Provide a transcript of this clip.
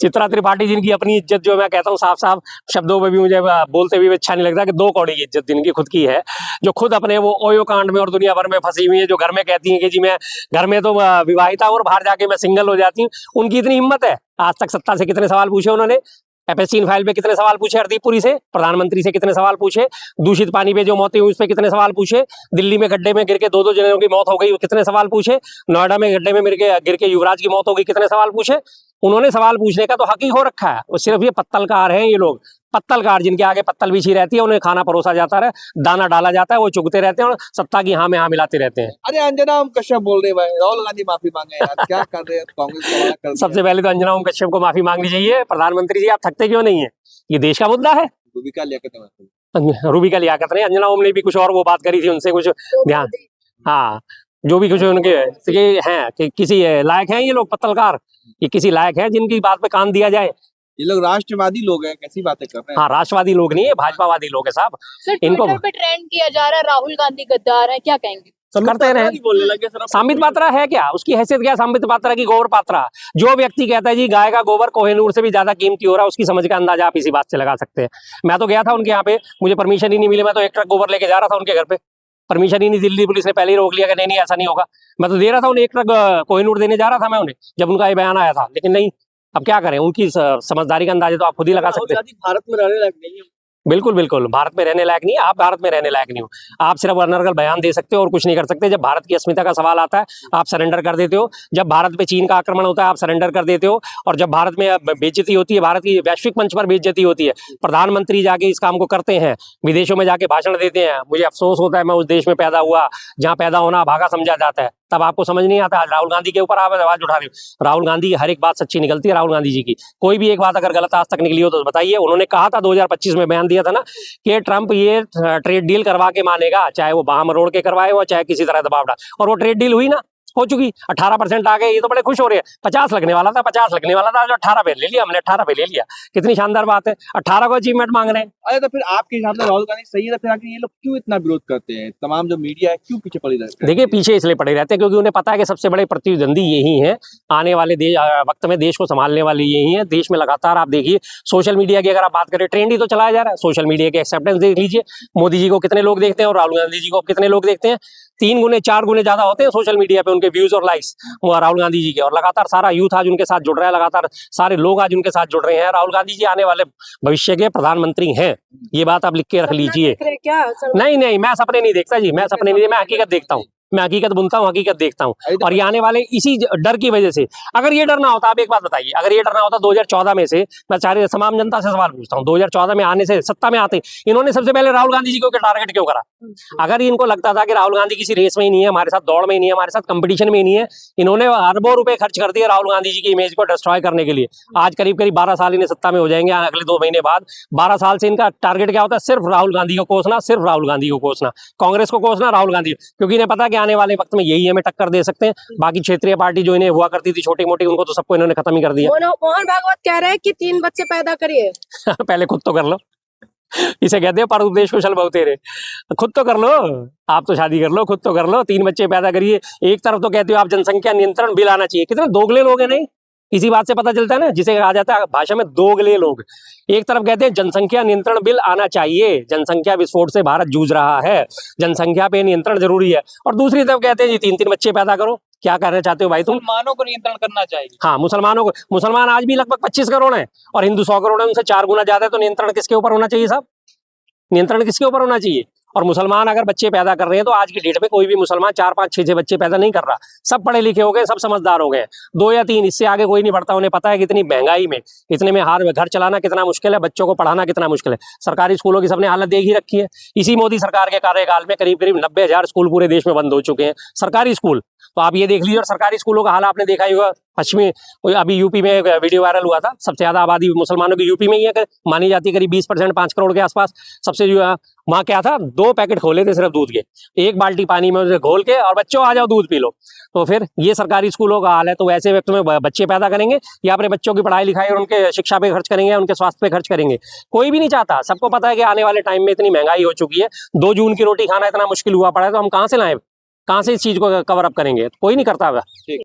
चित्रा त्रिपाठी जिनकी अपनी इज्जत, जो मैं कहता हूँ साफ साफ शब्दों में भी मुझे बोलते हुए अच्छा नहीं लगता, कि 2 कौड़ी की इज्जत जिनकी खुद की है, जो खुद अपने वो ओयो कांड में और दुनिया भर में फंसी हुई है, जो घर में कहती है कि जी मैं घर में तो विवाहिता और बाहर जाके मैं सिंगल हो जाती हूँ। उनकी इतनी हिम्मत है। आज तक सत्ता से कितने सवाल पूछे उन्होंने, एफएससी फाइल पे कितने सवाल पूछे, हरदीपपुरी से प्रधानमंत्री से कितने सवाल पूछे, दूषित पानी पे जो मौतें हुई उस पर कितने सवाल पूछे, दिल्ली में गड्ढे में गिर के 2-2 जनों की मौत हो गई, कितने सवाल पूछे, नोएडा में गड्ढे में गिर के युवराज की मौत हो गई, कितने सवाल पूछे। उन्होंने सवाल पूछने का तो हक ही हो रखा है। वो सिर्फ ये पत्तलकार हैं, ये लोग पत्तलकार, जिनके आगे पत्तल बिछी रहती है, उन्हें खाना परोसा जाता है, दाना डाला जाता है, वो चुगते रहते हैं और सत्ता की हाँ में हाँ मिलाते रहते हैं। अरे अंजना ओम कश्यप बोल रहे भाई, राहुल गांधी माफी मांगे यार, क्या कर रहे हैं कांग्रेस का वादा कर दिया। सबसे पहले तो अंजना ओम कश्यप को माफी मांगनी चाहिए। प्रधानमंत्री जी, आप थकते क्यों नहीं है? ये देश का मुद्दा है। रूबिका लियाकत रूबिका लियाकत ने, अंजना ओम ने भी कुछ और वो बात करी थी, उनसे कुछ ध्यान, हाँ जो भी कुछ उनके हैं कि किसी लायक हैं ये लोग पत्तलकार, ये किसी लायक है जिनकी बात पे कान दिया जाए? ये लोग राष्ट्रवादी लोग हैं, कैसी बातें कर रहे हैं। हाँ, राष्ट्रवादी लोग नहीं है, भाजपावादी लोग है साहब। इनको पे ट्रेंड किया जा रहा है, राहुल गांधी गद्दार है, क्या कहेंगे? करते रहे, बोलने लगे सर। संबित पात्रा है क्या? उसकी हैसियत क्या संबित पात्रा की? गोबर पात्रा। जो व्यक्ति कहता है जी गाय का गोबर कोहिनूर से भी ज्यादा कीमती हो रहा है, उसकी समझ का अंदाजा आप इसी बात से लगा सकते हैं। मैं तो गया था उनके यहाँ पे, मुझे परमिशन ही नहीं मिली, मैं तो 1 ट्रक गोबर लेके जा रहा था उनके घर पे, परमिशन ही नहीं, दिल्ली पुलिस ने पहले ही रोक लिया कि नहीं ऐसा नहीं होगा। मैं तो दे रहा था उन्हें 1 ट्रक कोहिनूर देने जा रहा था मैं उन्हें, जब उनका ये बयान आया था, लेकिन नहीं। अब क्या करें, उनकी समझदारी का अंदाजा तो आप खुद ही लगा सकते हैं। भारत में रहने लायक नहीं है। बिल्कुल बिल्कुल, भारत में रहने लायक नहीं है। आप भारत में रहने लायक नहीं हो। आप सिर्फ अनर्गल बयान दे सकते हो और कुछ नहीं कर सकते। जब भारत की अस्मिता का सवाल आता है आप सरेंडर कर देते हो, जब भारत पे चीन का आक्रमण होता है आप सरेंडर कर देते हो, और जब भारत में बेइज्जती होती है, भारत की वैश्विक मंच पर बेइज्जती होती है, प्रधानमंत्री जाके इस काम को करते हैं, विदेशों में जाके भाषण देते हैं, मुझे अफसोस होता है मैं उस देश में पैदा हुआ जहाँ पैदा होना भागा समझा जाता है, तब आपको समझ नहीं आता। आज राहुल गांधी के ऊपर आप आवाज उठा रहे हो। राहुल गांधी की हर एक बात सच्ची निकलती है। राहुल गांधी जी की कोई भी एक बात अगर गलत आज तक निकली हो तो बताइए। उन्होंने कहा था 2025 में बयान दिया था ना कि ट्रंप ये ट्रेड डील करवा के मानेगा, चाहे वो बाह मरोड़ के करवाए हो चाहे किसी तरह दबाव डाल, और वो ट्रेड डील हुई ना, हो चुकी। 18% आ गए, ये तो बड़े खुश हो रहे हैं। 50 लगने वाला था, 50 लगने वाला था, जो 18 पे ले लिया हमने, 18 पे ले लिया। कितनी शानदार बात है, 18 को अचीवमेंट मांग रहे हैं। अरे तो फिर आपके हिसाब से राहुल गांधी सही है, फिर आखिर ये लोग क्यों इतना विरोध करते हैं? तमाम जो मीडिया है क्यों पीछे पड़ी रहती है? देखिए, पीछे इसलिए पड़े रहते हैं क्योंकि उन्हें पता है कि सबसे बड़े प्रतिद्वंदी यही है, आने वाले वक्त में देश को संभालने वाले यही है। देश में लगातार आप देखिए, सोशल मीडिया की अगर आप बात करें, ट्रेंड ही तो चलाया जा रहा है। सोशल मीडिया की एक्सेप्टेंस देख लीजिए, मोदी जी को कितने लोग देखते हैं और राहुल गांधी जी को कितने लोग देखते हैं। 3 गुने 4 गुने ज्यादा होते हैं सोशल मीडिया पे उनके व्यूज और लाइक्स राहुल गांधी जी के, और लगातार सारा यूथ आज उनके साथ जुड़ रहा है, लगातार सारे लोग आज उनके साथ जुड़ रहे हैं। राहुल गांधी जी आने वाले भविष्य के प्रधानमंत्री हैं, ये बात आप लिख के रख लीजिए। नहीं, मैं सपने नहीं देखता जी, मैं सपने नहीं, मैं हकीकत देखता हूँ, मैं हकीकत बुनता हूँ, हकीकत देखता हूँ। और ये आने वाले इसी डर की वजह से, अगर ये डर ना होता, आप एक बात बताइए, अगर ये डर ना होता 2014 में से, मैं सारी तमाम जनता से सवाल पूछता हूँ, 2014 में आने से, सत्ता में आते इन्होंने सबसे पहले राहुल गांधी जी को टारगेट क्यों करा? अगर इनको लगता था कि राहुल गांधी किसी रेस में ही नहीं है, हमारे साथ दौड़ में ही नहीं है, हमारे साथ कंपटीशन में ही नहीं है, इन्होंने अरबों रुपए खर्च कर दिए राहुल गांधी जी की इमेज को डिस्ट्रॉय करने के लिए। आज करीब 12 साल इन्हें सत्ता में हो जाएंगे, अगले 2 महीने बाद। 12 साल से इनका टारगेट क्या होता है? सिर्फ राहुल गांधी को कोसना, सिर्फ राहुल गांधी को कोसना, कांग्रेस को कोसना, राहुल गांधी, क्योंकि इन्हें पता है कि आने वाले वक्त में यही हमें टक्कर दे सकते हैं। बाकी क्षेत्रीय पार्टी जो इन्हें हुआ करती थी छोटी मोटी, उनको तो सबको इन्होंने खत्म ही कर दिया। मोहन भागवत कह रहे हैं कि 3 बच्चे पैदा करिए। पहले खुद तो कर लो, इसे कहते हैं पर उपदेश कुशल बहुतेरे। खुद तो कर लो, आप तो शादी कर लो, खुद तो कर लो, 3 बच्चे पैदा करिए। एक तरफ तो कहते हो आप जनसंख्या नियंत्रण बिल आना चाहिए, कितने दोगले लोग हैं। नहीं, इसी बात से पता चलता है ना, जिसे कहा जाता है भाषा में दोगले लोग। एक तरफ कहते हैं जनसंख्या नियंत्रण बिल आना चाहिए, जनसंख्या विस्फोट से भारत जूझ रहा है, जनसंख्या पे नियंत्रण जरूरी है, और दूसरी तरफ कहते हैं जी 3-3 बच्चे पैदा करो। क्या कहना चाहते हो भाई तुम? मुसलमानों को नियंत्रण करना चाहिए। हाँ, मुसलमानों को, मुसलमान आज भी लगभग 25 करोड़ हैं और हिंदू 100 करोड़ है, उनसे 4 गुना ज्यादा है, तो नियंत्रण किसके ऊपर होना चाहिए साहब? नियंत्रण किसके ऊपर होना चाहिए? और मुसलमान अगर बच्चे पैदा कर रहे हैं तो आज की डेट में कोई भी मुसलमान 4-5-6 बच्चे पैदा नहीं कर रहा। सब पढ़े लिखे हो गए, सब समझदार हो गए, 2 या 3, इससे आगे कोई नहीं बढ़ता। उन्हें पता है कि इतनी महंगाई में, इतने में घर चलाना कितना मुश्किल है, बच्चों को पढ़ाना कितना मुश्किल है। सरकारी स्कूलों की सबने हालत देख ही रखी है। इसी मोदी सरकार के कार्यकाल में करीब 90,000 स्कूल पूरे देश में बंद हो चुके हैं, सरकारी स्कूल। तो आप ये देख लीजिए, और सरकारी स्कूलों का हाल आपने देखा ही होगा। पश्चिमी, अभी यूपी में एक वीडियो वायरल हुआ था, सबसे ज्यादा आबादी मुसलमानों की यूपी में ही है, मानी जाती है करीब 20%, 5 करोड़ के आसपास। सबसे जो वहाँ क्या था, 2 पैकेट खोले थे सिर्फ दूध के, 1 बाल्टी पानी में उसे घोल के, और बच्चों आ जाओ दूध पी लो। तो फिर ये सरकारी स्कूलों का हाल है। तो वैसे वक्त में बच्चे पैदा करेंगे या अपने बच्चों की पढ़ाई लिखाई और उनके शिक्षा पे खर्च करेंगे, उनके स्वास्थ्य पे खर्च करेंगे? कोई भी नहीं चाहता। सबको पता है कि आने वाले टाइम में इतनी महंगाई हो चुकी है, 2 जून की रोटी खाना इतना मुश्किल हुआ पड़ा है, तो हम कहाँ से लाएं, कहाँ से इस चीज को कवर अप करेंगे? कोई नहीं करता।